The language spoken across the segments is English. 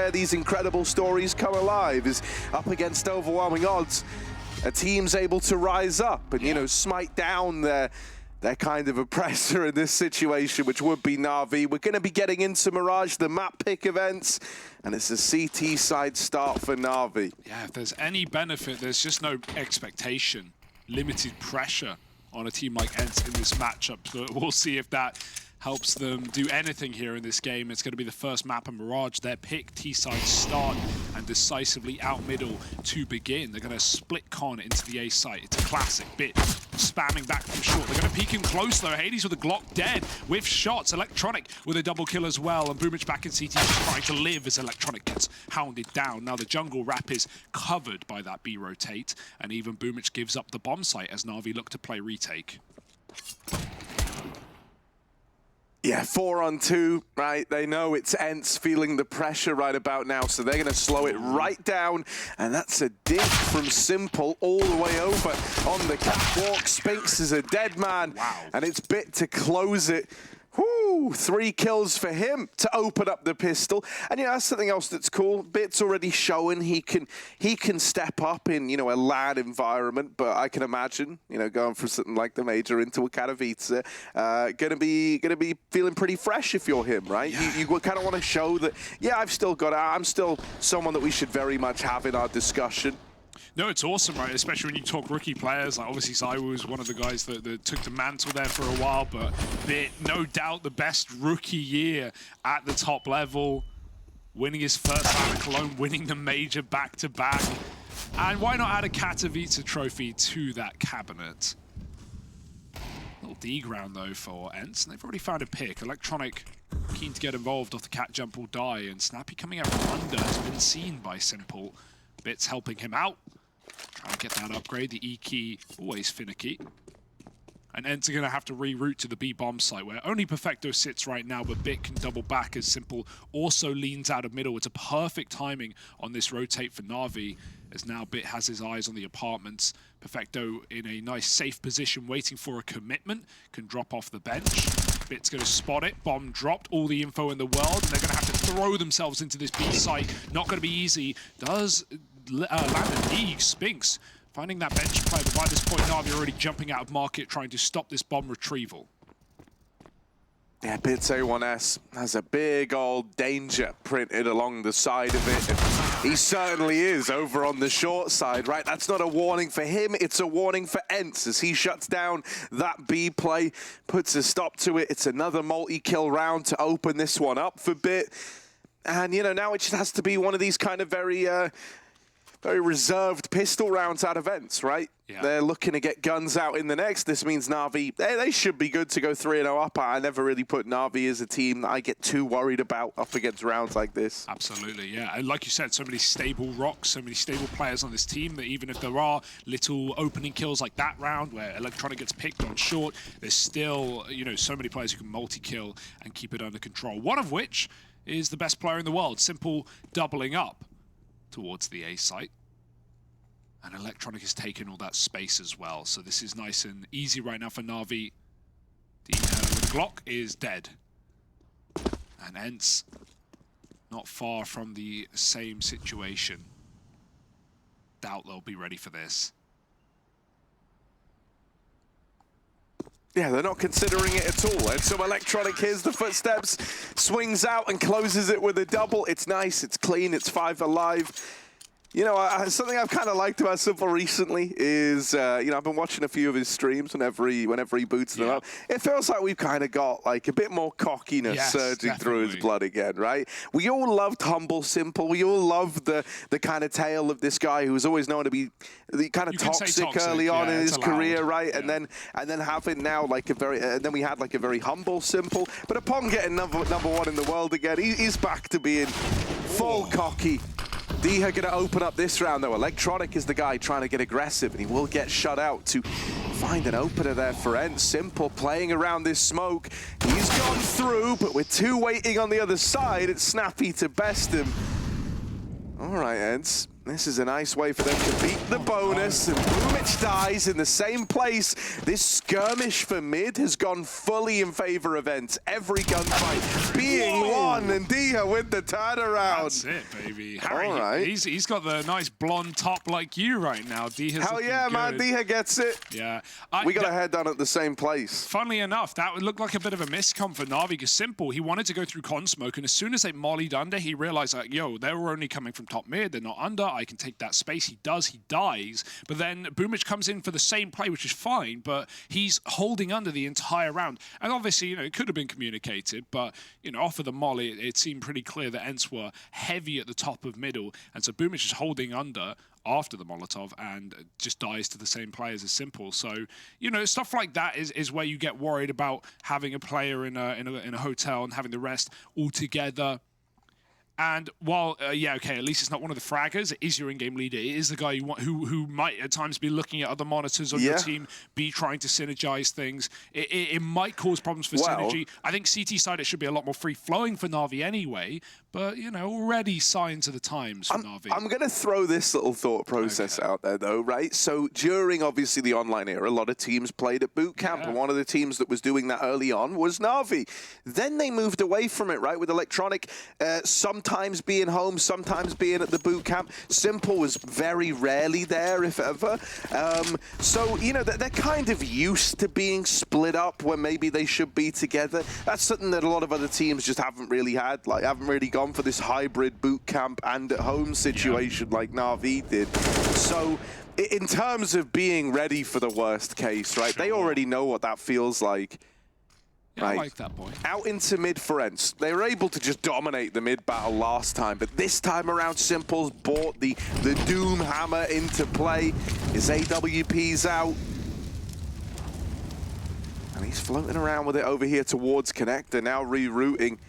where these incredible stories come alive, is up against overwhelming odds. A team's able to rise up and, you know, smite down their kind of oppressor in this situation, which would be Navi. We're going to be getting into Mirage, the map pick events, and it's a CT side start for Navi. Yeah, if there's any benefit, there's just no expectation. Limited pressure on a team like ENCE in this matchup. So we'll see if that helps them do anything here in this game. It's going to be the first map of Mirage. Their pick, T-side start, and decisively out middle to begin. They're going to split Con into the A site. It's a classic bit. Spamming back from short. They're going to peek him close though. Hades with a Glock dead with shots. Electronic with a double kill as well. And Boomich back in CT trying to live as Electronic gets hounded down. Now the jungle wrap is covered by that B rotate. And even Boomich gives up the bomb site as Navi look to play retake. Yeah, 4-on-2, right? They know it's ENCE feeling the pressure right about now, so they're going to slow it right down. And that's a dig from Simple all the way over on the catwalk. Spinks is a dead man. Wow. And it's Bit to close it. Whoo, 3 kills for him to open up the pistol. And, you know, that's something else that's cool. Bit's already showing he can step up in, you know, a LAN environment, but I can imagine, you know, going from something like the Major into a Katowice, gonna be feeling pretty fresh if you're him, right? Yeah. You kind of want to show that, yeah, I've still got it. I'm still someone that we should very much have in our discussion. No, it's awesome, right? Especially when you talk rookie players. Like obviously, Zaiwu was one of the guys that took the mantle there for a while, but Bit, no doubt, the best rookie year at the top level. Winning his first out of Cologne, winning the Major back-to-back. And why not add a Katowice trophy to that cabinet? Little D-ground, though, for ENCE. And they've already found a pick. Electronic keen to get involved off the cat jump will die. And Snappy coming out from under has been seen by Simple. Bit's helping him out. Trying to get that upgrade. The E key, always finicky. And ENCE are going to have to reroute to the B bomb site where only Perfecto sits right now, but Bit can double back as Simple also leans out of middle. It's a perfect timing on this rotate for Navi, as now Bit has his eyes on the apartments. Perfecto in a nice safe position waiting for a commitment, can drop off the bench. Bit's going to spot it, bomb dropped, all the info in the world, and they're going to have to throw themselves into this B site. Not going to be easy. Does land a knee, Spinks. Finding that bench play, but by this point, Navi already jumping out of market, trying to stop this bomb retrieval. Yeah, Bit's A1S has a big old danger printed along the side of it. And he certainly is over on the short side, right? That's not a warning for him, it's a warning for ENCE as he shuts down that B play, puts a stop to it. It's another multi-kill round to open this one up for Bit. And, you know, now it just has to be one of these kind of very reserved pistol rounds out of ENCE, right? Yeah. They're looking to get guns out in the next. This means Navi, they should be good to go 3-0 up. I never really put Navi as a team that I get too worried about up against rounds like this. Absolutely, yeah. And like you said, so many stable rocks, so many stable players on this team that even if there are little opening kills like that round where Electronic gets picked on short, there's still, you know, so many players who can multi-kill and keep it under control. One of which is the best player in the world, Simple doubling up towards the A site. And Electronic has taken all that space as well. So this is nice and easy right now for Navi. The Glock is dead. And ENCE not far from the same situation. Doubt they'll be ready for this. Yeah, they're not considering it at all. And so Electronic hears the footsteps, swings out and closes it with a double. It's nice, it's clean, it's 5 alive. You know, something I've kind of liked about Simple recently is, you know, I've been watching a few of his streams whenever he boots them up. It feels like we've kind of got like a bit more cockiness surging through his blood again, right? We all loved humble Simple. We all loved the kind of tale of this guy who was always known to be the kind of toxic early on in his career, right? Yeah. And then having now like a very, and then we had like a very humble Simple. But upon getting number 1 in the world again, he's back to being full cocky. Diha going to open up this round, though. Electronic is the guy trying to get aggressive, and he will get shut out to find an opener there for ENCE. Simple playing around this smoke. He's gone through, but with 2 waiting on the other side, it's Snappy to best him. All right, ENCE. This is a nice way for them to beat the bonus, and Boomich dies in the same place. This skirmish for mid has gone fully in favor of ENCE. Every gunfight being won one, and Dia with the turnaround. That's it, baby. Harry, all right. He's got the nice blonde top like you right now. Dia's Hell yeah, good. man. Dia gets it. Yeah. We got our head done at the same place. Funnily enough, that would look like a bit of a miscom for Navi, because Simple, he wanted to go through con smoke, and as soon as they mollied under, he realized, like, yo, they were only coming from top mid, they're not under, I can take that space. He does, he dies, but then Boomich comes in for the same play, which is fine, but he's holding under the entire round. And obviously, you know, it could have been communicated, but, you know, off of the molly, it seemed pretty clear that ENCE were heavy at the top of middle, and so Boomich is holding under after the Molotov and just dies to the same players as Simple. So, you know, stuff like that is where you get worried about having a player in a hotel and having the rest all together. And while, yeah, okay, at least it's not one of the fraggers, it is your in-game leader. It is the guy you want, who might at times be looking at other monitors on your team, be trying to synergize things. It might cause problems for synergy. I think CT side, it should be a lot more free-flowing for Navi anyway, but, you know, already signs of the times for Navi. I'm going to throw this little thought process out there, though, right? So during, obviously, the online era, a lot of teams played at boot camp, and one of the teams that was doing that early on was Navi. Then they moved away from it, right, with Electronic sometimes being home, sometimes being at the boot camp. Simple was very rarely there, if ever. So, you know, they're kind of used to being split up when maybe they should be together. That's something that a lot of other teams just haven't really had, like, haven't really gone for this hybrid boot camp and at home situation like Navi did. So in terms of being ready for the worst case, right, they already know what that feels like. Yeah, right. I like that point. Out into mid for ENCE. They were able to just dominate the mid battle last time, but this time around, Simple's brought the Doom Hammer into play. His AWP's out. And he's floating around with it over here towards Connector, now rerouting.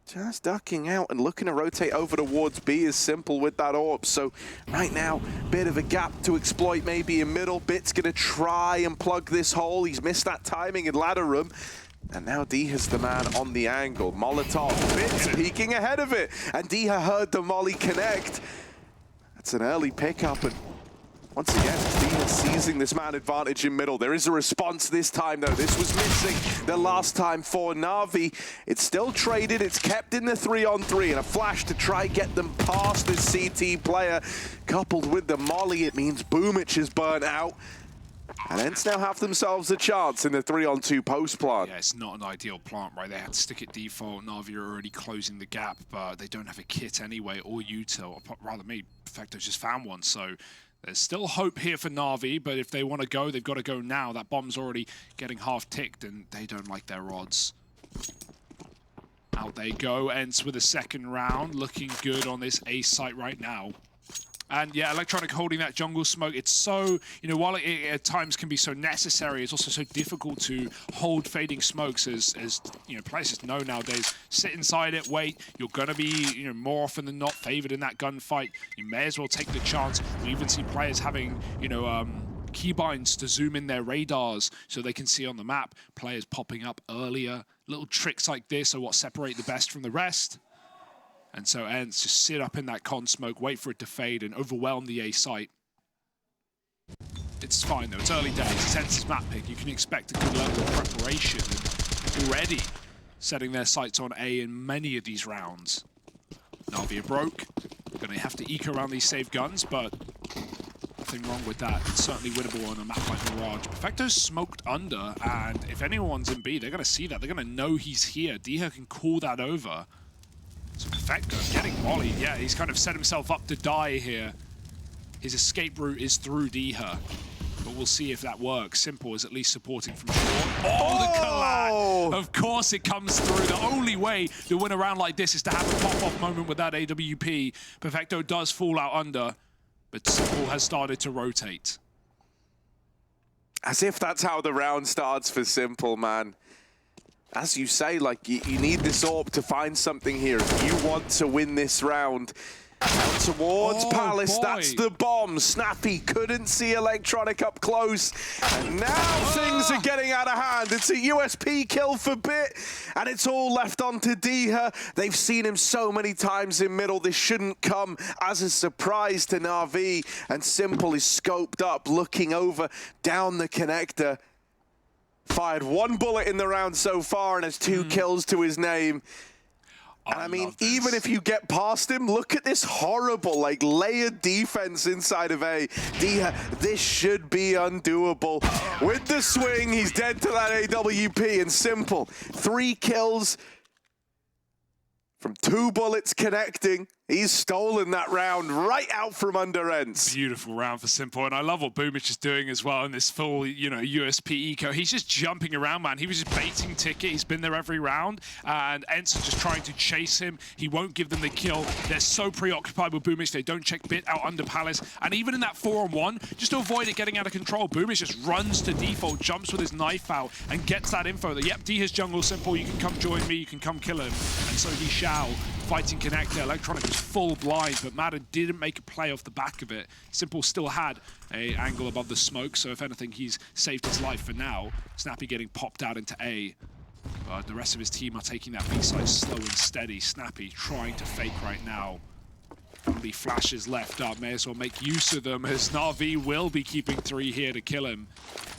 Just ducking out and looking to rotate over towards B is Simple with that AWP. So right now, bit of a gap to exploit maybe in middle. Bit's going to try and plug this hole. He's missed that timing in ladder room. And now Diha's the man on the angle. Molotov, Bit's peeking ahead of it. And Diha heard the molly connect. That's an early pickup. And once again, Diha seizing this man advantage in middle. There is a response this time, though. This was missing the last time for Navi. It's still traded. It's kept in the 3-on-3, and a flash to try get them past this CT player. Coupled with the molly, it means Boomich is burnt out. And ENCE now have themselves a chance in the 3-on-2 post plant. Yeah, it's not an ideal plant, right? They had to stick at default. Navi are already closing the gap, but they don't have a kit anyway, or util, or rather me, Perfecto's just found one, so there's still hope here for Navi, but if they want to go, they've got to go now. That bomb's already getting half ticked, and they don't like their odds. Out they go. ENCE with a second round, looking good on this A site right now. And yeah, Electronic holding that jungle smoke. It's so, you know, while it at times can be so necessary, it's also so difficult to hold fading smokes as you know, players just know nowadays. Sit inside it, wait. You're going to be, you know, more often than not favored in that gunfight. You may as well take the chance. We even see players having, you know, keybinds to zoom in their radars so they can see on the map. Players popping up earlier. Little tricks like this are what separate the best from the rest. And so ENCE just sit up in that con smoke, wait for it to fade, and overwhelm the A site. It's fine, though. It's early days. It's ENCE's map pick. You can expect a good level of preparation. And already setting their sights on A in many of these rounds. Navi are broke. Going to have to eke around these safe guns, but nothing wrong with that. It's certainly winnable on a map like Mirage. Perfecto's smoked under, and if anyone's in B, they're going to see that. They're going to know he's here. Diha can call that over. So Perfecto getting mollied. Yeah, he's kind of set himself up to die here. His escape route is through Diha, but we'll see if that works. Simple is at least supporting from short. Oh, the collat! Of course it comes through. The only way to win a round like this is to have a pop-off moment with that AWP. Perfecto does fall out under, but Simple has started to rotate. As if that's how the round starts for Simple, man. As you say, like, you need this AWP to find something here. If you want to win this round, out towards Palace, that's the bomb. Snappy couldn't see Electronic up close. And now things are getting out of hand. It's a USP kill for Bit, and it's all left onto Diha. They've seen him so many times in middle. This shouldn't come as a surprise to Navi. And Simple is scoped up, looking over down the connector. Fired 1 bullet in the round so far and has 2 kills to his name. And I mean, even if you get past him, look at this horrible, like, layered defense inside of A. This should be undoable. With the swing, he's dead to that AWP, and simple. 3 kills from 2 bullets connecting. He's stolen that round right out from under ENCE. Beautiful round for Simple, and I love what Boomich is doing as well in this full, you know, USP eco. He's just jumping around, man. He was just baiting Ticket. He's been there every round, and ENCE are just trying to chase him. He won't give them the kill. They're so preoccupied with Boomich, they don't check Bit out under Palace, and even in that 4-on-1, just to avoid it getting out of control, Boomich just runs to default, jumps with his knife out, and gets that info that, yep, D has jungle, Simple, you can come join me, you can come kill him. And so he shall. Fighting connector, Electronic was full blind, but Madden didn't make a play off the back of it. Simple still had a angle above the smoke, so if anything, he's saved his life for now. Snappy getting popped out into A. But the rest of his team are taking that B side slow and steady. Snappy trying to fake right now. Only flashes left up, may as well make use of them, as NAVI will be keeping 3 here to kill him.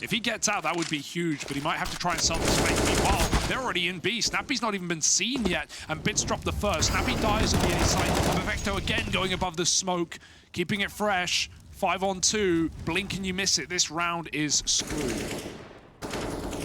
If he gets out, that would be huge, but he might have to try and sell this fake. Meanwhile, they're already in B. Snappy's not even been seen yet, and Bits dropped the first. Snappy dies on the A side. Perfecto again going above the smoke, keeping it fresh. 5-on-2, blink and you miss it. This round is screwed.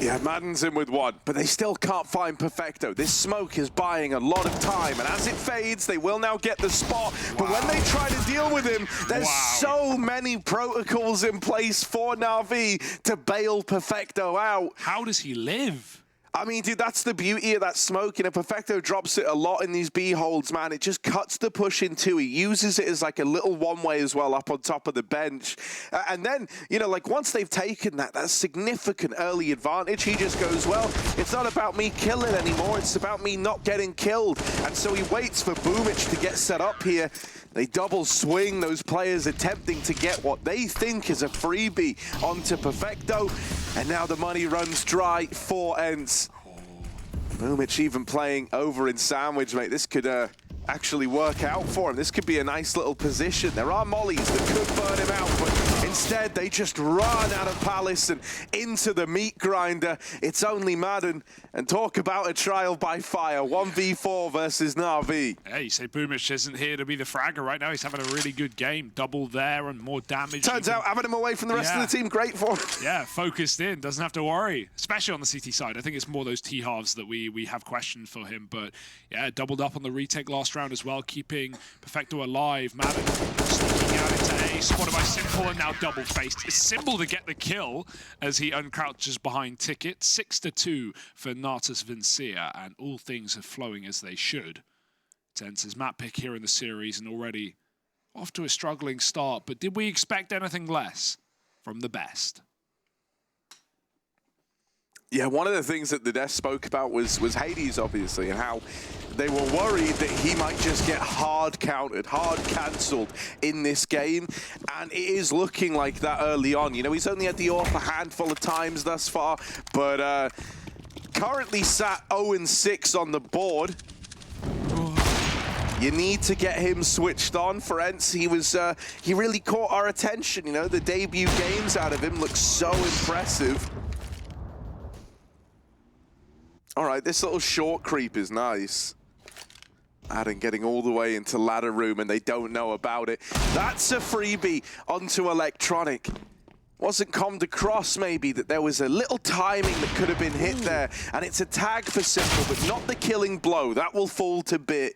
Yeah, Madden's in with 1, but they still can't find Perfecto. This smoke is buying a lot of time, and as it fades, they will now get the spot. But when they try to deal with him, there's so many protocols in place for Na'Vi to bail Perfecto out. How does he live? I mean, dude, that's the beauty of that smoke. You know, Perfecto drops it a lot in these B holds, man. It just cuts the push in 2. He uses it as like a little one-way as well up on top of the bench. And then, you know, like once they've taken that significant early advantage, he just goes, well, it's not about me killing anymore. It's about me not getting killed. And so he waits for Boomich to get set up here. They double swing, those players attempting to get what they think is a freebie onto Perfecto. And now the money runs dry for ENCE. Boomich even playing over in sandwich, mate. This could actually work out for him. This could be a nice little position. There are mollies that could burn him out, but instead they just run out of Palace and into the meat grinder. It's only Madden, and talk about a trial by fire. 1v4 versus Na'Vi. Yeah, you say Boomich isn't here to be the fragger right now. He's having a really good game. Double there and more damage. Turns out having him away from the rest of the team, great for him. Yeah, focused in, doesn't have to worry, especially on the CT side. I think it's more those T-halves that we have questions for him, but yeah, doubled up on the retake last round as well, keeping Perfecto alive. Madden sneaking out into A, spotted by Simple, and now double-faced. It's Simple to get the kill as he uncrouches behind Ticket. 6-2 for Natus Vincia, and all things are flowing as they should. ENCE's map pick here in the series, and already off to a struggling start, but did we expect anything less from the best? Yeah, one of the things that the desk spoke about was Hades, obviously, and how they were worried that he might just get hard countered, hard cancelled in this game, and it is looking like that early on. You know, he's only had the AWP a handful of times thus far, but currently sat 0-6 on the board. You need to get him switched on for ENCE. He really caught our attention, you know, the debut games out of him look so impressive. All right, this little short creep is nice. Adam getting all the way into ladder room and they don't know about it. That's a freebie onto Electronic. Wasn't commed across maybe that there was a little timing that could have been hit there. And it's a tag for Simple, but not the killing blow. That will fall to Bit.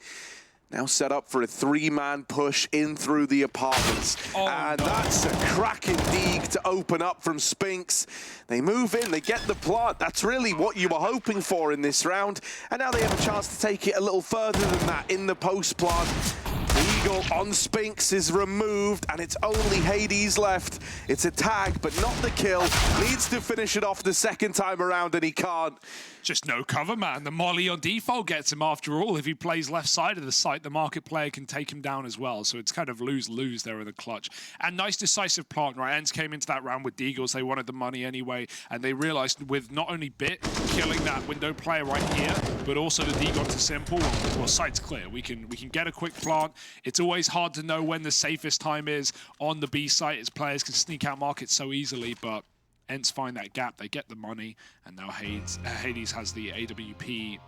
Now set up for a 3-man push in through the apartments. And that's a cracking dig to open up from Spinks. They move in, they get the plant. That's really what you were hoping for in this round. And now they have a chance to take it a little further than that in the post plant. The Eagle on Spinks is removed, and it's only Hades left. It's a tag, but not the kill. Needs to finish it off the second time around, and he can't. Just no cover, man. The molly on default gets him after all. If he plays left side of the site, the market player can take him down as well. So it's kind of lose-lose there in the clutch. And nice decisive plant, right? ENCE came into that round with Deagles. They wanted the money anyway. And they realized with not only Bit killing that window player right here, but also the Deagle to Simple, well, site's clear. We can get a quick plant. It's always hard to know when the safest time is on the B site, as players can sneak out markets so easily, but ENCE find that gap, they get the money, and now Hades has the AWP.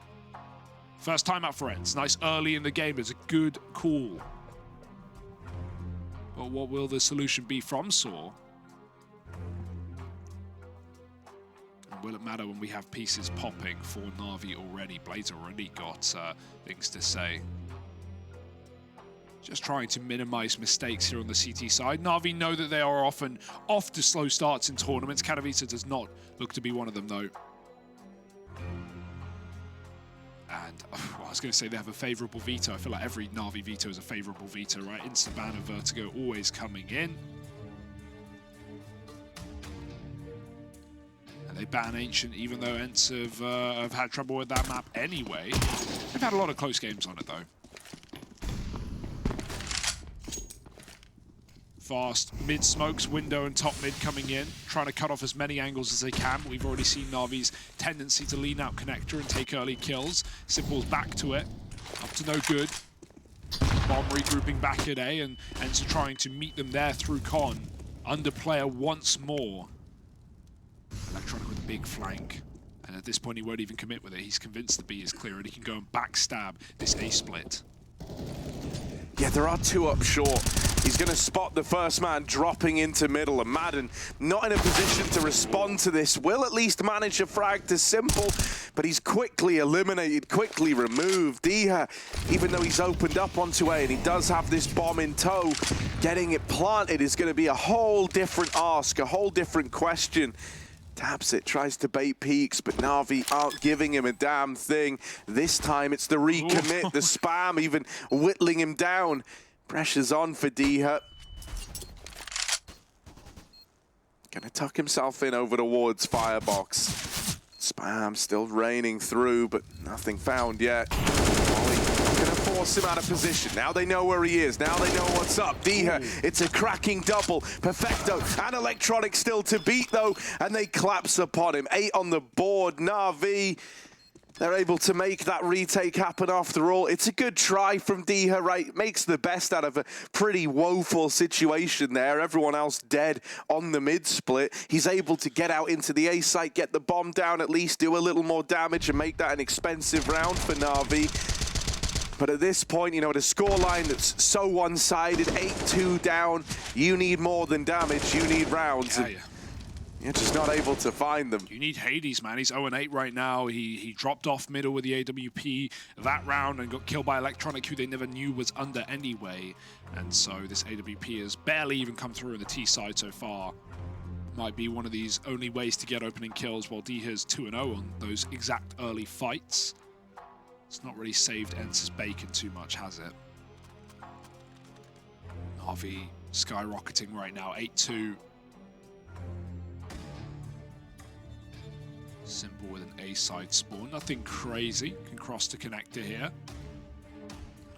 First time out for ENCE. Nice early in the game. It's a good call. But what will the solution be from Saw? And will it matter when we have pieces popping for Navi already? Blade's already got things to say. Just trying to minimize mistakes here on the CT side. Navi know that they are often off to slow starts in tournaments. Katowice does not look to be one of them, though. And well, I was going to say they have a favorable veto. I feel like every Navi veto is a favorable veto, right? Instant ban of Vertigo always coming in. And they ban Ancient, even though ENCE have had trouble with that map anyway. They've had a lot of close games on it, though. Fast mid smokes, window and top mid coming in, trying to cut off as many angles as they can. We've already seen Navi's tendency to lean out connector and take early kills. Simple's back to it, up to no good. Bomb regrouping back at A, and ENCE trying to meet them there through con. Under player once more. Electronic with a big flank. And at this point he won't even commit with it. He's convinced the B is clear and he can go and backstab this A split. Yeah, there are two up short. He's going to spot the first man dropping into middle, and Madden not in a position to respond to this. Will at least manage a frag to Simple, but he's quickly eliminated, quickly removed. Diha, even though he's opened up onto A and he does have this bomb in tow, getting it planted is going to be a whole different ask, a whole different question. Taps it, tries to bait peaks, but Navi aren't giving him a damn thing. This time it's the recommit, the spam, even whittling him down. Pressure's on for Diha. Gonna tuck himself in over towards Firebox. Spam still raining through, but nothing found yet. Gonna force him out of position. Now they know where he is. Now they know what's up. Diha, it's a cracking double. Perfecto and Electronic still to beat though, and they collapse upon him. 8 on the board. Navi, they're able to make that retake happen after all. It's a good try from Diha, right? Makes the best out of a pretty woeful situation there. Everyone else dead on the mid split. He's able to get out into the A site, get the bomb down at least, do a little more damage and make that an expensive round for Navi. But at this point, you know, at a scoreline that's so one-sided, 8-2 down, you need more than damage, you need rounds. Yeah. You're just not able to find them. You need Hades, man. He's 0-8 right now. He dropped off middle with the AWP that round and got killed by Electronic, who they never knew was under anyway. And so this AWP has barely even come through in the T side so far. Might be one of these only ways to get opening kills, while Diha's 2-0 on those exact early fights. It's not really saved ENCE's bacon too much, has it? Navi skyrocketing right now, 8-2. Simple with an A-side spawn, nothing crazy. Can cross to connector here.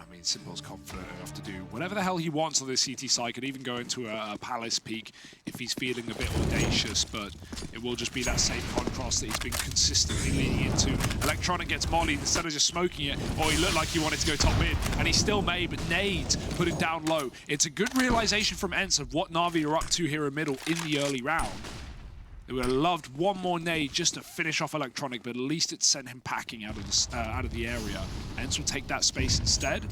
I mean, Simple's confident enough to do whatever the hell he wants on this CT side. Could even go into a Palace peak if he's feeling a bit audacious, but it will just be that same contrast that he's been consistently leaning into. Electronic gets mollied instead of just smoking it. Oh, he looked like he wanted to go top mid, and he still may, but nades put him down low. It's a good realization from ENCE of what Navi are up to here in middle in the early round. They would have loved one more nade just to finish off Electronic, but at least it sent him packing out of the area. ENCE will take that space instead.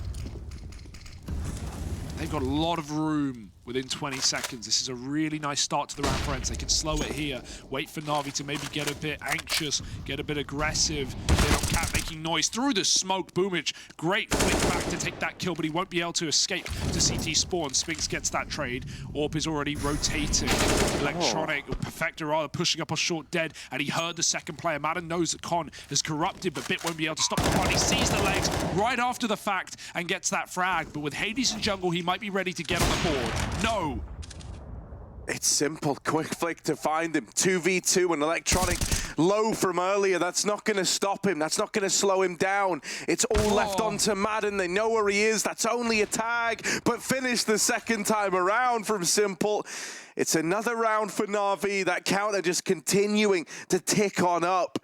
They've got a lot of room within 20 seconds. This is a really nice start to the round for ENCE. They can slow it here, wait for Navi to maybe get a bit anxious, get a bit aggressive. They don't Cat making noise through the smoke. Boomage, great flick back to take that kill, but he won't be able to escape to CT spawn. Spinks gets that trade. Orp is already rotating. Electronic, Perfecta rather pushing up a short dead, and he heard the second player. Madden knows that Con is corrupted, but Bit won't be able to stop the run. He sees the legs right after the fact and gets that frag, but with Hades in jungle, he might be ready to get on the board. No! It's simple. Quick flick to find him. 2v2 and Electronic low from earlier. That's not going to stop him. That's not going to slow him down. It's all left onto Madden. They know where he is. That's only a tag, but finish the second time around from Simple. It's another round for Navi. That counter just continuing to tick on up.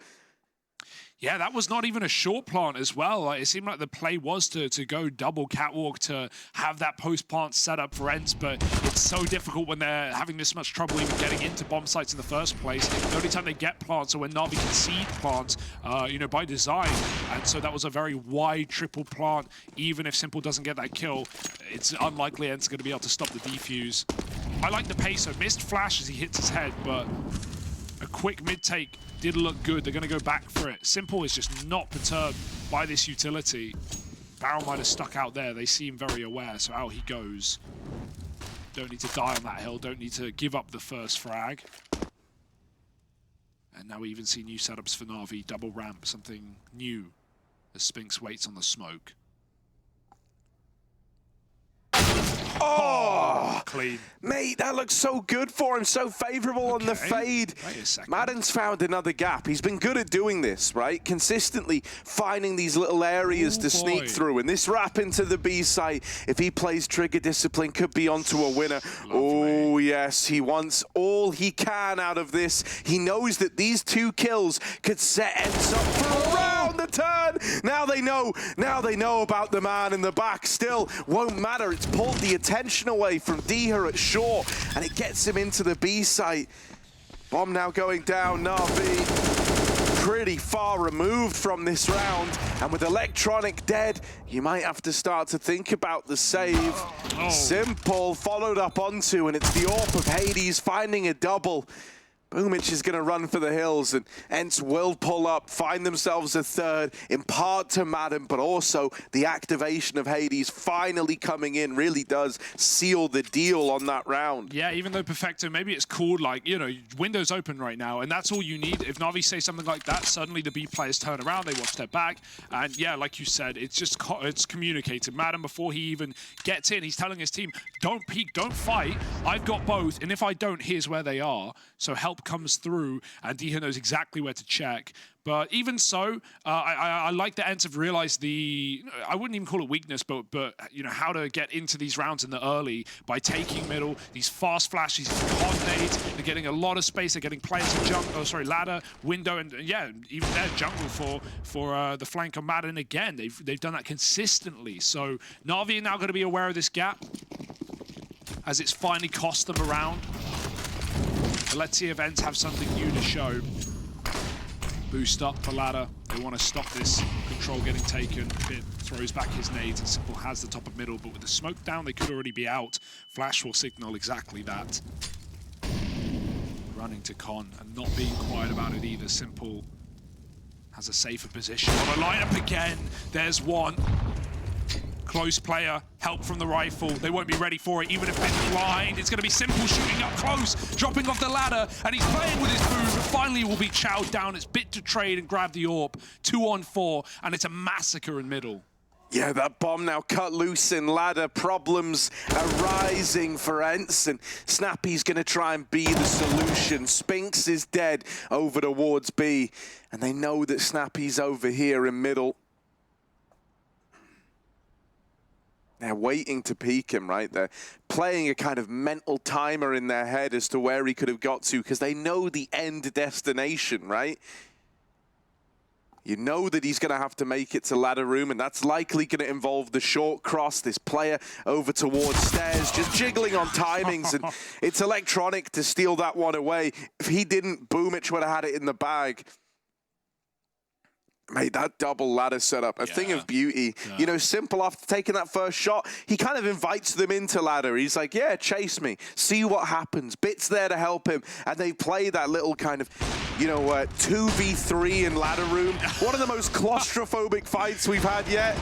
Yeah, that was not even a short plant as well. Like, it seemed like the play was to go double catwalk to have that post plant set up for ENCE, but it's so difficult when they're having this much trouble even getting into bomb sites in the first place. The only time they get plants are when Navi concede plants, you know, by design. And so that was a very wide triple plant. Even if Simple doesn't get that kill, it's unlikely ENCE is going to be able to stop the defuse. I like the pace. So missed flash as he hits his head, but a quick mid-take did look good. They're going to go back for it. Simple is just not perturbed by this utility. Barrel might have stuck out there. They seem very aware, so out he goes. Don't need to die on that hill. Don't need to give up the first frag. And now we even see new setups for Navi. Double ramp, something new as Spinks waits on the smoke. Oh, clean. Mate, that looks so good for him, so favorable on the fade. Wait a second. Madden's found another gap. He's been good at doing this, right? Consistently finding these little areas to sneak through. And this wrap into the B site, if he plays trigger discipline, could be onto a winner. Oh, yes, he wants all he can out of this. He knows that these 2 kills could set ENCE up for around the turn. Now they know about the man in the back. Still, won't matter. It's pulled the attention away from Diha at short, and it gets him into the B site. Bomb now going down. Navi pretty far removed from this round, and with Electronic dead, you might have to start to think about the save. Simple followed up onto, and it's the AWP of Hades finding a double. Boomich is going to run for the hills, and ENCE will pull up, find themselves a third, in part to Madden, but also the activation of Hades finally coming in really does seal the deal on that round. Yeah, even though Perfecto, maybe it's called like, you know, windows open right now, and that's all you need. If Navi say something like that, suddenly the B players turn around, they watch their back, and yeah, like you said, it's just it's communicated. Madden, before he even gets in, he's telling his team, don't peek, don't fight, I've got both, and if I don't, here's where they are. So help comes through, and Diha knows exactly where to check. But even so, I like that ENCE have realized the, I wouldn't even call it weakness, but you know, how to get into these rounds in the early by taking middle, these fast flashes, coordinate. They're getting a lot of space. They're getting players to ladder, window, and yeah, even their jungle for the flank on Madden again. They've done that consistently. So Navi are now going to be aware of this gap as it's finally cost them a round. But let's see if ENCE have something new to show. Boost up for ladder. They want to stop this control getting taken. Bit throws back his nades, and Simple has the top of middle, but with the smoke down, they could already be out. Flash will signal exactly that. Running to Con and not being quiet about it either. Simple has a safer position. On a lineup again, there's one. Close player, help from the rifle. They won't be ready for it, even if they're blind. It's going to be Simple shooting up close, dropping off the ladder, and he's playing with his food, but finally will be chowed down. It's bit to trade and grab the AWP. 2 on 4, and it's a massacre in middle. Yeah, that bomb now cut loose in ladder. Problems arising for ENCE, and Snappy's going to try and be the solution. Spinks is dead over towards B, and they know that Snappy's over here in middle. They're waiting to peek him, right? They're playing a kind of mental timer in their head as to where he could have got to, because they know the end destination, right? You know that he's going to have to make it to ladder room, and that's likely going to involve the short cross. This player over towards stairs, just jiggling on timings, and it's Electronic to steal that one away. If he didn't, Boomich would have had it in the bag. Mate, that double ladder setup, a thing of beauty. Yeah. You know, Simple after taking that first shot, he kind of invites them into ladder. He's like, yeah, chase me, see what happens. Bit's there to help him, and they play that little kind of, you know, 2v3 in ladder room. One of the most claustrophobic fights we've had yet.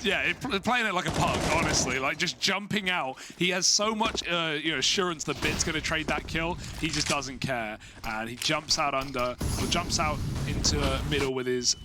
Yeah, playing it like a pug, honestly, like just jumping out. He has so much you know, assurance that Bit's going to trade that kill. He just doesn't care, and he jumps out under, or jumps out into middle with his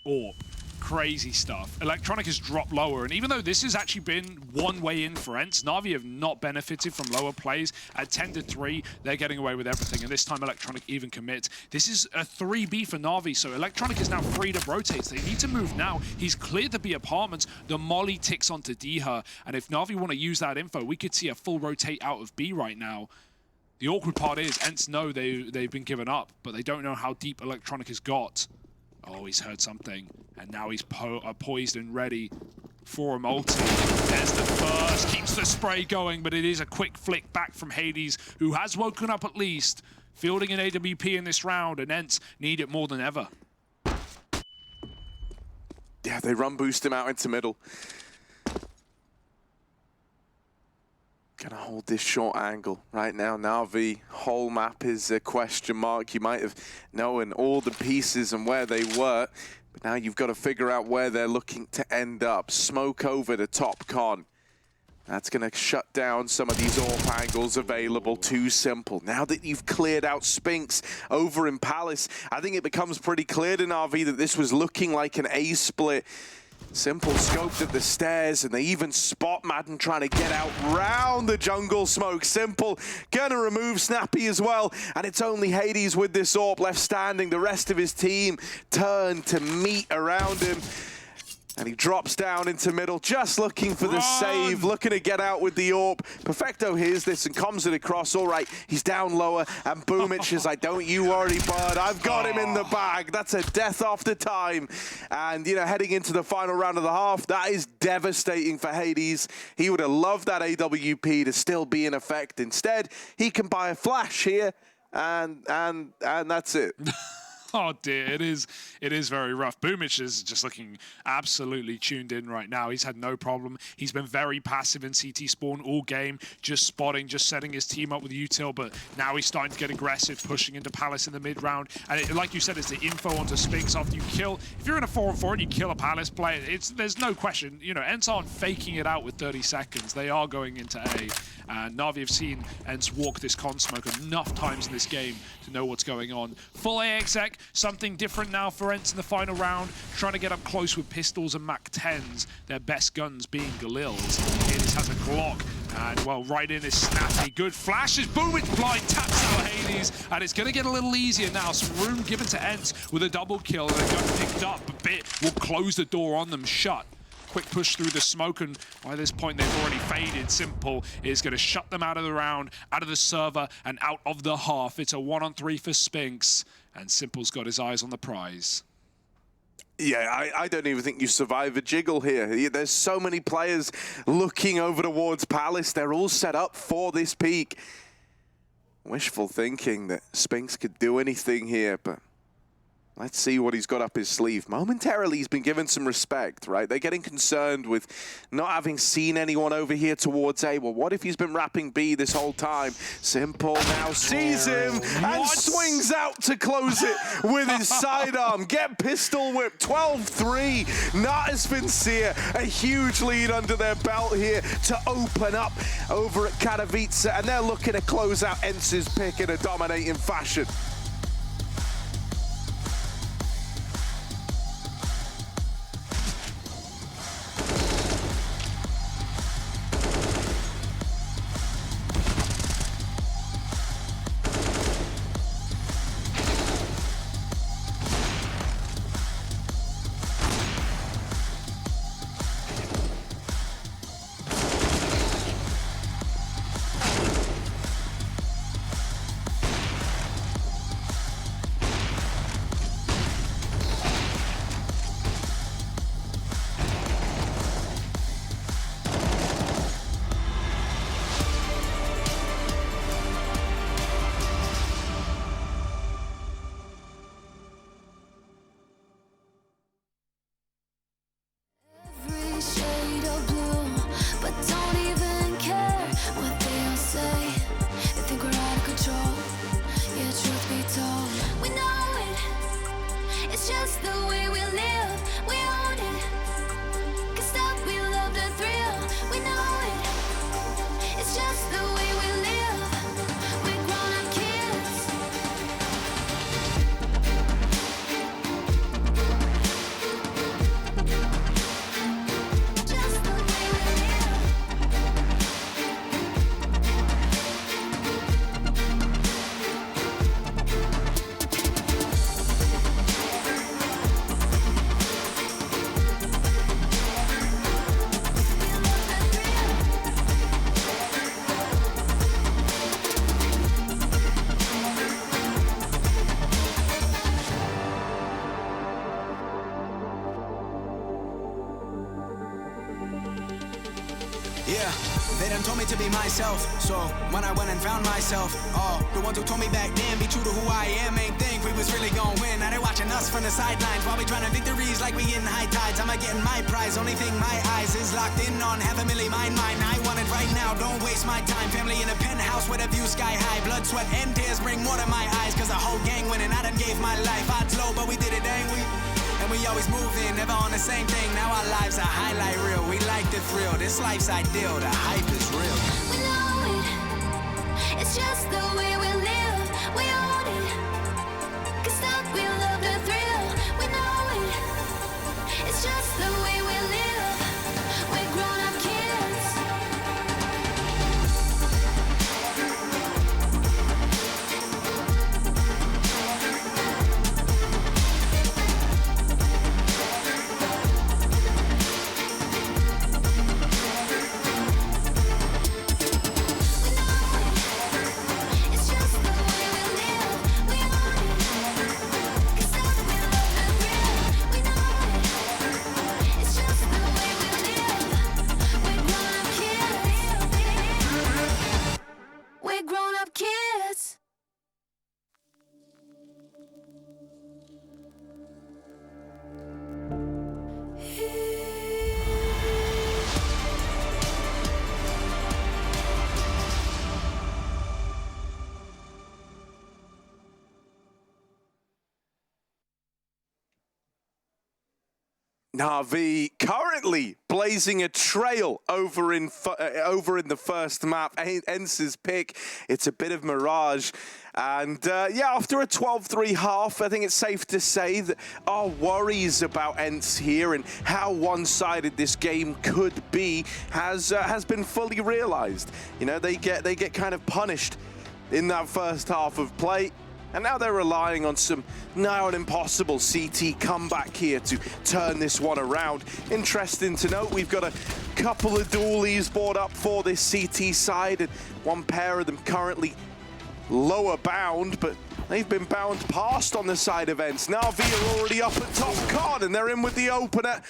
AWP. Crazy stuff. Electronic has dropped lower, and even though this has actually been one way in for ENCE, Navi have not benefited from lower plays. At 10-3, they're getting away with everything, and this time Electronic even commit. This is a 3B for Navi, so Electronic is now free to rotate. They need to move now. He's cleared the B apartments. The molly ticks onto Diha, and if Navi want to use that info, we could see a full rotate out of B right now. The awkward part is ENCE know they've been given up, but they don't know how deep Electronic has got. Oh, he's heard something, and now he's poised and ready for a multi. There's the first, keeps the spray going, but it is a quick flick back from Hades, who has woken up at least, fielding an AWP in this round, and ENCE need it more than ever. Yeah, they run boost him out into middle. Gonna hold this short angle right now. NAVI, whole map is a question mark. You might have known all the pieces and where they were, but now you've got to figure out where they're looking to end up. Smoke over the top con. That's gonna shut down some of these AWP angles available. Too simple. Now that you've cleared out Spinks over in Palace, I think it becomes pretty clear to NAVI that this was looking like an A split. Simple scoped at the stairs, and they even spot Madden trying to get out round the jungle smoke. Simple gonna remove Snappy as well, and it's only Hades with this AWP left standing. The rest of his team turn to meet around him. And he drops down into middle, just looking for the save, looking to get out with the AWP. Perfecto hears this and comes it across. All right, he's down lower, and Boomich is like, don't you worry, bud. I've got him in the bag. That's a death after time. And, you know, heading into the final round of the half, that is devastating for Hades. He would have loved that AWP to still be in effect. Instead, he can buy a flash here, and that's it. Oh dear, it is very rough. Boomich is just looking absolutely tuned in right now. He's had no problem. He's been very passive in CT spawn all game, just spotting, just setting his team up with util, but now he's starting to get aggressive, pushing into Palace in the mid round. And it, like you said, it's the info onto Spinks after you kill. If you're in a 4-on-4 and you kill a Palace player, there's no question. You know, ENCE aren't faking it out with 30 seconds. They are going into A. And NAVI have seen ENCE walk this con smoke enough times in this game to know what's going on. Full AXX, something different now for ENCE in the final round, trying to get up close with pistols and MAC-10s, their best guns being Galil's. Hades has a Glock, and well, right in is Snappy. Good flashes, Boomich blind, taps out Hades, and it's going to get a little easier now. Some room given to ENCE with a double kill, and a gun picked up, but Bit will close the door on them shut. Quick push through the smoke, and by this point they've already faded. Simple is going to shut them out of the round, out of the server, and out of the half. It's a 1-on-3 for Spinks, and Simple's got his eyes on the prize. Yeah, I don't even think you survive a jiggle here. There's so many players looking over towards Palace. They're all set up for this peak. Wishful thinking that Spinks could do anything here, but let's see what he's got up his sleeve. Momentarily, he's been given some respect, right? They're getting concerned with not having seen anyone over here towards A. Well, what if he's been rapping B this whole time? Simple now sees him and swings out to close it with his sidearm. Get pistol whipped, 12-3. Natas Vincia, a huge lead under their belt here to open up over at Katowice, and they're looking to close out ENCE's pick in a dominating fashion. Yeah, they done told me to be myself. So when I went and found myself, oh, the ones who told me back then be true to who I am ain't think we was really gonna win. Now they watching us from the sidelines while we trying to victories like we in high tides. I'm getting my prize. Only thing my eyes is locked in on. Half a milli mine. I want it right now. Don't waste my time. Family in a penthouse with a view sky high. Blood, sweat, and tears bring more to my eyes. Cause the whole gang winning. I done gave my life. Odds low, but we did it, dang we. And we always move in, never on the same thing. Now our lives are highlight reel. We like the thrill. This life's ideal. The hype is real. We know it. It's just the way we live. We own it. 'Cause that we love the thrill. We know it. It's just the way we live. We're grown-up kids. NAVI currently blazing a trail over in the first map. ENCE's pick. It's a bit of mirage. And yeah, after a 12-3 half, I think it's safe to say that our worries about ENCE here and how one-sided this game could be has been fully realized. You know, they get kind of punished in that first half of play. And now they're relying on some now an impossible CT comeback here to turn this one around. Interesting to note, we've got a couple of dualies brought up for this CT side, and one pair of them currently lower bound, but they've been bound past on the side of ENCE. NAVI are already up at top card, and they're in with the opener.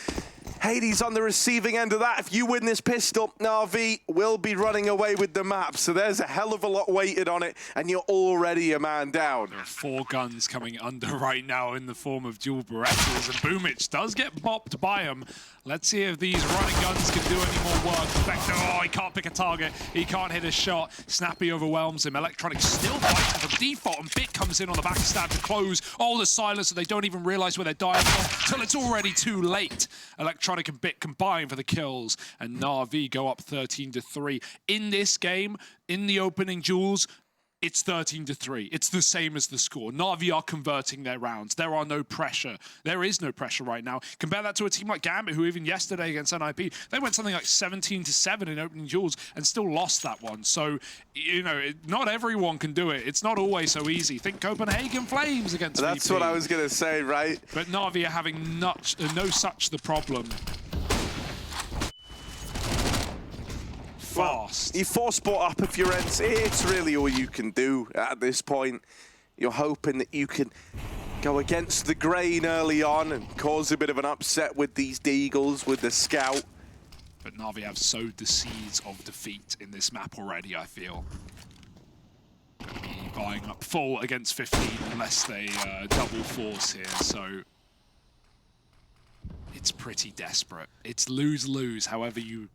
Hades on the receiving end of that. If you win this pistol, NAVI will be running away with the map. So there's a hell of a lot weighted on it, and you're already a man down. There are 4 guns coming under right now in the form of dual Berettas, and Boomich does get bopped by him. Let's see if these running guns can do any more work. Vector, oh, he can't pick a target. He can't hit a shot. Snappy overwhelms him. Electronic still fighting for default, and Bit comes in on the backstab to close. Oh, the silence, so they don't even realize where they're dying from till it's already too late. Electronic and Bit combine for the kills, and NAVI go up 13-3. In this game, in the opening duels, it's 13-3. It's the same as the score. NAVI are converting their rounds. There are no pressure. There is no pressure right now. Compare that to a team like Gambit, who even yesterday against NIP, they went something like 17-7 in opening duels and still lost that one. So, you know, not everyone can do it. It's not always so easy. Think Copenhagen Flames against That's VP. what I was going to say, right? But NAVI are having no such the problem. Fast. Well, you force spot up if you're ENCE. It's really all you can do at this point. You're hoping that you can go against the grain early on and cause a bit of an upset with these Deagles, with the scout. But NAVI have sowed the seeds of defeat in this map already, I feel. Buying up full against 15 unless they double force here, so it's pretty desperate. It's lose-lose, however you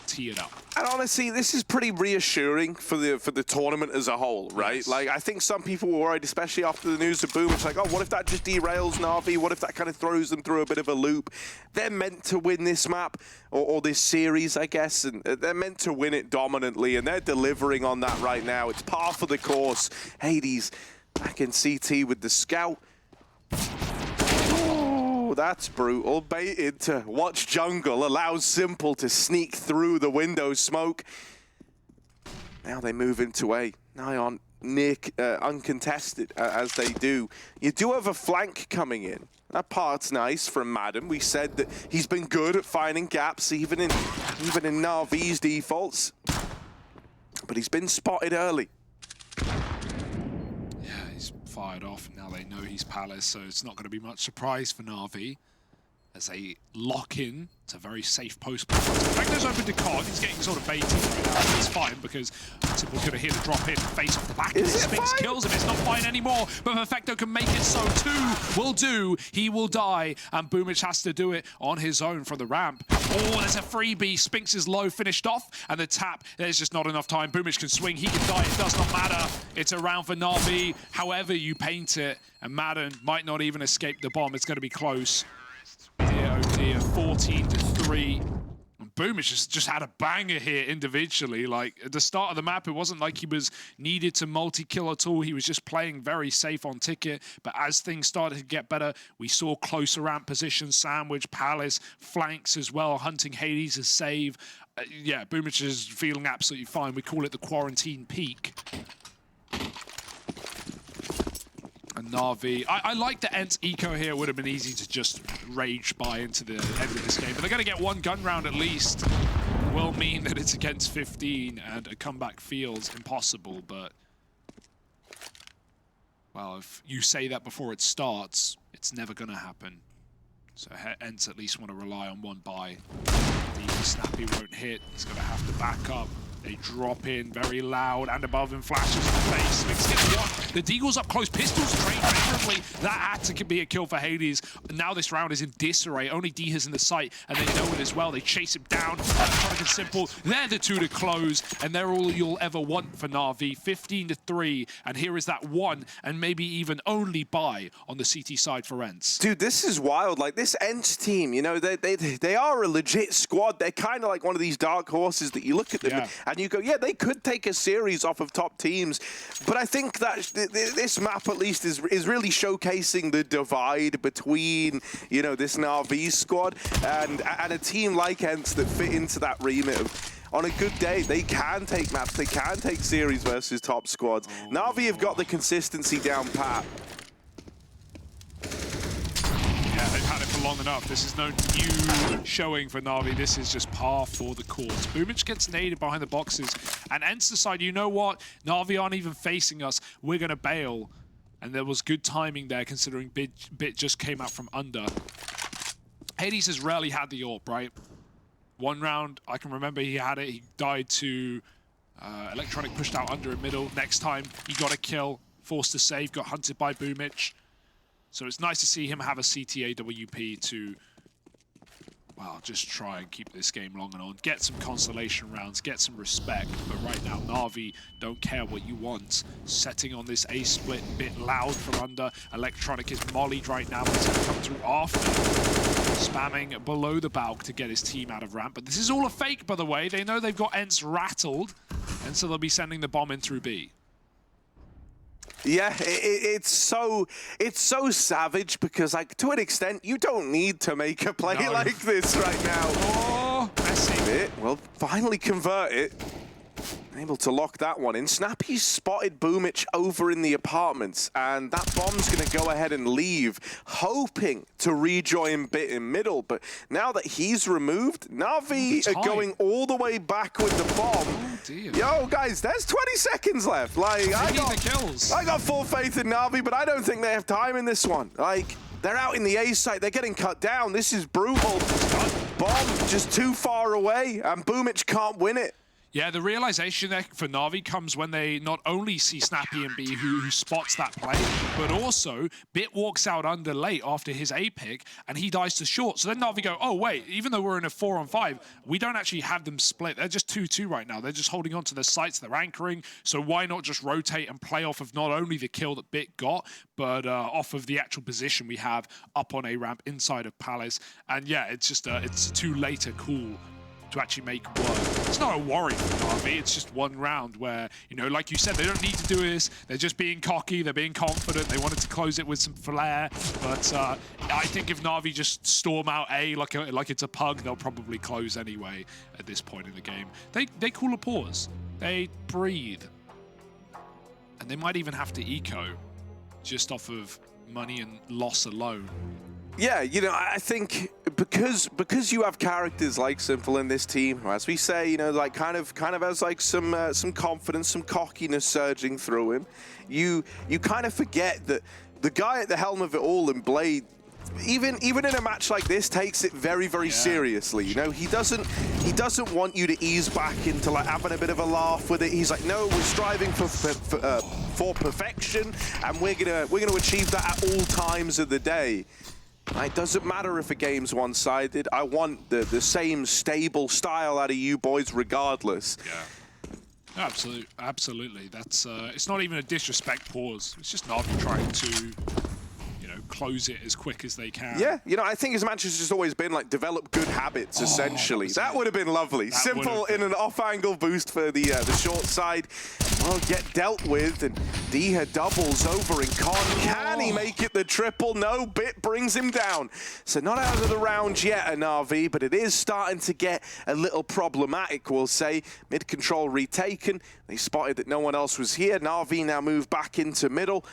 tee it up. And honestly, this is pretty reassuring for the tournament as a whole, right? Yes. Like, I think some people were worried, especially after the news of Boom. It's like, oh, what if that just derails NAVI? What if that kind of throws them through a bit of a loop? They're meant to win this map, or this series, I guess, and they're meant to win it dominantly, and they're delivering on that right now. It's par for the course. Hades back in CT with the scout. That's brutal. Baited to watch jungle, allows Simple to sneak through the window smoke. Now they move into A. Nyon near uncontested as they do. You do have a flank coming in. That part's nice from Madden. We said that he's been good at finding gaps, even in NAVI's defaults. But he's been spotted early. Fired off, and now they know he's Palace, so it's not going to be much surprise for NAVI. as they lock in. It's a very safe post. Perfecto's open to Cog. He's getting sort of baited right now. It's fine because Simple could have hit a drop in face off the back. Spinks kills him. It's not fine anymore, but Perfecto can make it so too. Will do. He will die, and Boomich has to do it on his own from the ramp. Oh, there's a freebie. Spinks is low, finished off, and the tap. There's just not enough time. Boomich can swing. He can die. It does not matter. It's a round for Navi. However you paint it, and Madden might not even escape the bomb. It's going to be close. Dear, oh dear, 14-3. Boomich just had a banger here individually. Like, at the start of the map, it wasn't like he was needed to multi-kill at all. He was just playing very safe on ticket. But as things started to get better, we saw closer ramp positions, sandwich, Palace, flanks as well, hunting Hades as save. Yeah, Boomich is feeling absolutely fine. We call it the quarantine peak. And Navi, I like the ENCE eco here. It would have been easy to just rage by into the end of this game. But they're going to get one gun round at least. Will mean that it's against 15 and a comeback feels impossible. But, well, if you say that before it starts, it's never going to happen. So ENCE at least want to rely on one buy. The Snappy won't hit. He's going to have to back up. They drop in very loud and above him, flashes in the face. Spinks gets one. The Deagle's up close. Pistols trained favorably. That had to be a kill for Hades. Now this round is in disarray. Only D has in the sight, and they know it as well. They chase him down. Electronic and Simple. They're the two to close, and they're all you'll ever want for Navi. 15-3, and here is that one, and maybe even only buy on the CT side for ENCE. Dude, this is wild. Like, this ENCE team, you know, they are a legit squad. They're kind of like one of these dark horses that you look at them and you go, yeah, they could take a series off of top teams. But I think that this map at least is really showcasing the divide between, you know, this Navi squad and a team like ENCE that fit into that remit of, on a good day, they can take maps, they can take series versus top squads. Navi have got the consistency down pat. Yeah, they've had it for long enough. This is no new showing for Navi. This is just par for the course. Boomich gets naded behind the boxes. And ENCE decide, you know what? Navi aren't even facing us. We're going to bail. And there was good timing there, considering Bit just came out from under. Hades has rarely had the AWP, right? One round, I can remember he had it. He died to Electronic, pushed out under in middle. Next time, he got a kill, forced to save, got hunted by Boomich. So it's nice to see him have a CTA WP to, well, just try and keep this game long and on. Get some consolation rounds, get some respect. But right now, Navi don't care what you want. Setting on this A split, bit loud from under. Electronic is mollied right now, but it's going to come through after. Spamming below the balk to get his team out of ramp. But this is all a fake, by the way. They know they've got ENCE rattled, and so they'll be sending the bomb in through B. Yeah, it's so savage because, like, to an extent, you don't need to make a play like this right now. Oh, messy. Well, finally convert it. Able to lock that one in. Snappy spotted Boomich over in the apartments, and that bomb's going to go ahead and leave, hoping to rejoin Bit in middle. But now that he's removed, Navi are going all the way back with the bomb. Oh, dear. Yo, guys, there's 20 seconds left. Like, I got full faith in Navi, but I don't think they have time in this one. Like, they're out in the A site. They're getting cut down. This is brutal. Bomb just too far away, and Boomich can't win it. Yeah, the realization there for Navi comes when they not only see Snappy and B who spots that play, but also Bit walks out under late after his A pick and he dies to short. So then Navi go, oh wait, even though we're in a 4-on-5, we don't actually have them split. They're just 2-2 right now. They're just holding on to their sites, they're anchoring. So why not just rotate and play off of not only the kill that Bit got, but off of the actual position we have up on A ramp inside of Palace. And yeah, it's just it's too late a call to actually make work. It's not a worry for Navi, it's just one round where, you know, like you said, they don't need to do this. They're just being cocky, they're being confident, they wanted to close it with some flair. But I think if Navi just storm out A like it's a pug, they'll probably close anyway at this point in the game. They call a pause, they breathe. And they might even have to eco just off of money and loss alone. Yeah, you know, I think because you have characters like Simple in this team, as we say, you know, like kind of has like some confidence, some cockiness surging through him. You kind of forget that the guy at the helm of it all in Blade, even in a match like this, takes it very, very seriously. You know, he doesn't want you to ease back into like having a bit of a laugh with it. He's like, no, we're striving for perfection, and we're gonna achieve that at all times of the day. It doesn't matter if a game's one-sided. I want the same stable style out of you boys, regardless. Yeah. Absolutely. That's it's not even a disrespect pause. It's just Navi trying to, you know, close it as quick as they can. Yeah, you know, I think his match has just always been like develop good habits, essentially. That would have been lovely. Simple in an off-angle boost for the short side. Well, get dealt with, and Diha doubles over in Con. Can he make it the triple? No, Bit brings him down. So not out of the round yet, a NAVI, but it is starting to get a little problematic, we'll say. Mid-control retaken. They spotted that no one else was here. NAVI now move back into middle.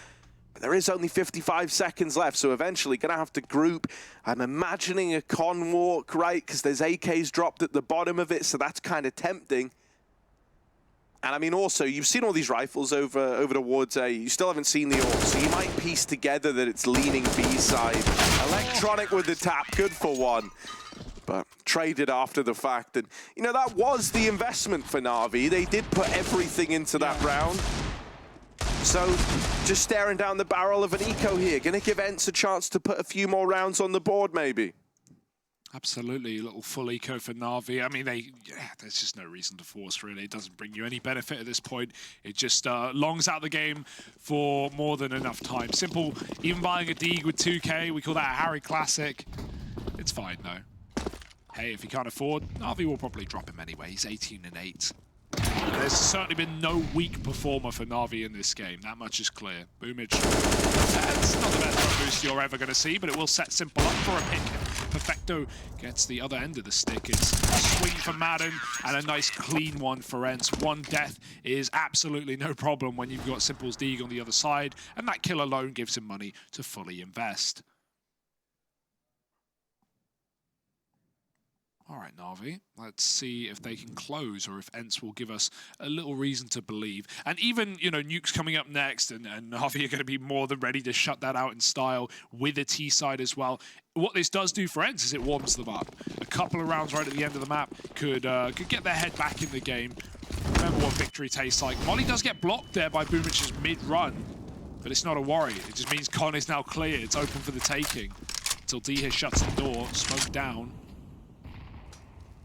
But there is only 55 seconds left, so eventually going to have to group. I'm imagining a Con walk, right? Because there's AKs dropped at the bottom of it, so that's kind of tempting. And I mean, also, you've seen all these rifles over towards A. You still haven't seen the AWP, so you might piece together that it's leaning B side. Electronic with the tap, good for one. But traded after the fact. And, you know, that was the investment for NAVI. They did put everything into that round. So, just staring down the barrel of an eco here. Going to give ENCE a chance to put a few more rounds on the board, maybe. Absolutely, a little full eco for NAVI. I mean, there's just no reason to force, really. It doesn't bring you any benefit at this point. It just longs out the game for more than enough time. Simple, even buying a Deeg with 2K, we call that a Harry Classic. It's fine, though. Hey, if he can't afford, NAVI will probably drop him anyway. He's 18-8. There's certainly been no weak performer for NAVI in this game. That much is clear. Boomage. That's not the best boost you're ever going to see, but it will set Simple up for a pick. Perfecto gets the other end of the stick. It's a swing for Madden and a nice clean one for ENCE. One death is absolutely no problem when you've got Simple's Deeg on the other side, and that kill alone gives him money to fully invest. All right, NAVI, let's see if they can close or if ENCE will give us a little reason to believe. And even, you know, Nuke's coming up next, and NAVI are going to be more than ready to shut that out in style with a T side as well. What this does do for ENCE is it warms them up. A couple of rounds right at the end of the map could get their head back in the game. Remember what victory tastes like. Molly does get blocked there by Boomage's mid-run, but it's not a worry. It just means Con is now clear. It's open for the taking until Diha shuts the door, smoke down.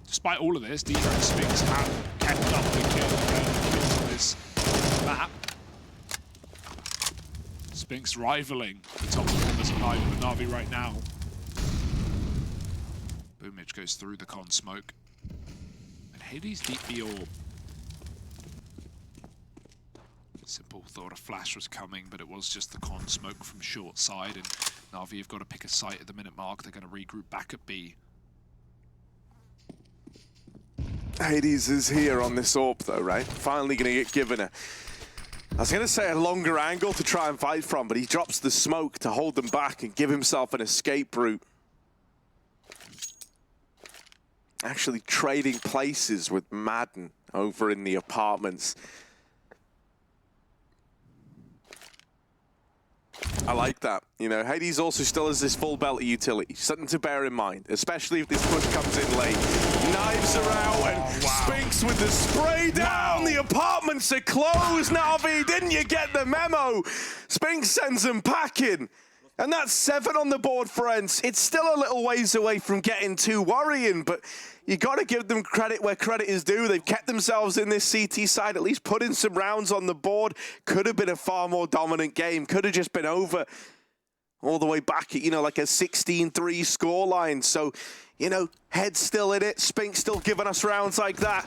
Despite all of this, Diha and Spinks have kept up the kills on this map. Spinks rivaling the top performers of NAVI right now. Boomage goes through the Con smoke. And Hades deep the orb. Simple thought a flash was coming, but it was just the Con smoke from short side, and NAVI have got to pick a site at the minute mark. They're going to regroup back at B. Hades is here on this AWP though, right? Finally going to get given I was going to say a longer angle to try and fight from, but he drops the smoke to hold them back and give himself an escape route. Actually trading places with Madden over in the apartments. I like that. You know, Hades also still has this full belt of utility. Something to bear in mind, especially if this push comes in late. Knives are out, and Spinks with the spray down. The apartments are closed, NAVI. Didn't you get the memo? Spinks sends them packing. And that's 7 on the board for ENCE. It's still a little ways away from getting too worrying, but you got to give them credit where credit is due. They've kept themselves in this CT side, at least putting some rounds on the board. Could have been a far more dominant game. Could have just been over all the way back at, you know, like a 16-3 scoreline. So, you know, head's still in it. Spinks still giving us rounds like that.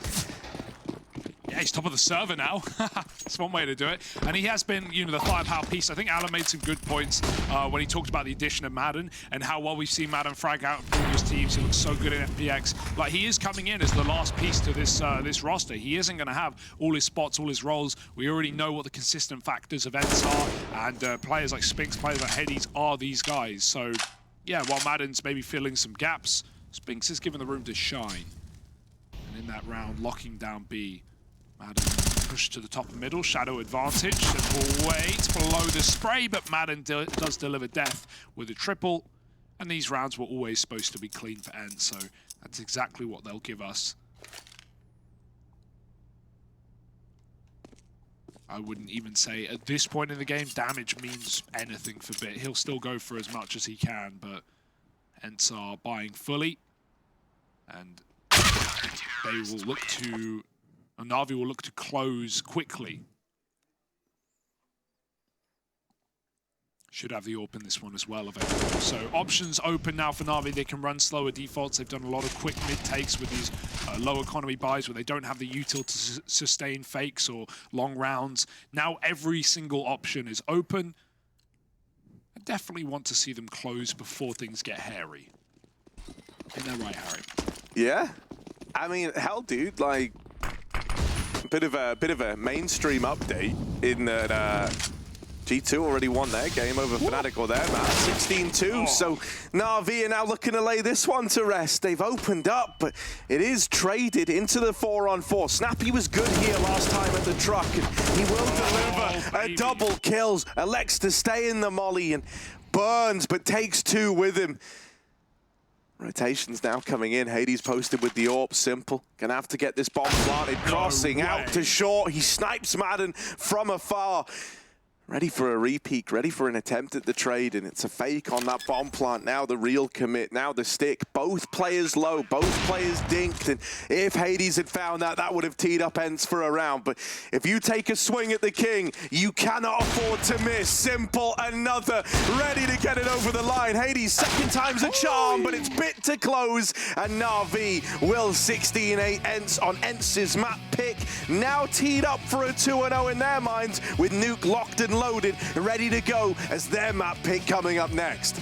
Yeah, he's top of the server now. That's one way to do it. And he has been, you know, the firepower piece. I think Alan made some good points when he talked about the addition of Madden and how well we've seen Madden frag out in previous teams. He looks so good in FPX. Like, he is coming in as the last piece to this this roster. He isn't going to have all his spots, all his roles. We already know what the consistent factors of ENCE are, and players like Spinks, players like Hades are these guys. So, yeah, while Madden's maybe filling some gaps, Spinks is given the room to shine. And in that round, locking down B. Madden push to the top and middle, shadow advantage, Simple waits below the spray, but Madden does deliver death with a triple. And these rounds were always supposed to be clean for ENCE, so that's exactly what they'll give us. I wouldn't even say at this point in the game damage means anything for Bit. He'll still go for as much as he can, but ENCE are buying fully. And they will look to... NAVI will look to close quickly. Should have the AWP in this one as well available. So options open now for NAVI. They can run slower defaults. They've done a lot of quick mid-takes with these low economy buys where they don't have the util to sustain fakes or long rounds. Now every single option is open. I definitely want to see them close before things get hairy. Ain't that right, Harry? Yeah. I mean, hell, dude, like, bit of a mainstream update in that G2 already won their game over Fnatic or their match, 16-2. So NAVI are now looking to lay this one to rest. They've opened up, but it is traded into the 4-on-4. Snappy was good here last time at the truck, and he will deliver a double kills. Elects to stay in the molly and burns, but takes two with him. Rotations now coming in. Hades posted with the AWP. Simple. Gonna have to get this bomb planted. Crossing out to short. He snipes Madden from afar. Ready for a repeat, ready for an attempt at the trade, and it's a fake on that bomb plant. Now the real commit, now the stick. Both players low, both players dinked, and if Hades had found that, that would have teed up ENCE for a round. But if you take a swing at the king, you cannot afford to miss. Simple, another, ready to get it over the line. Hades, second time's a charm, but it's Bit to close, and NAVI will 16-8 ENCE on ENCE's map pick. Now teed up for a 2-0 in their minds, with Nuke locked and loaded, ready to go as their map pick coming up next.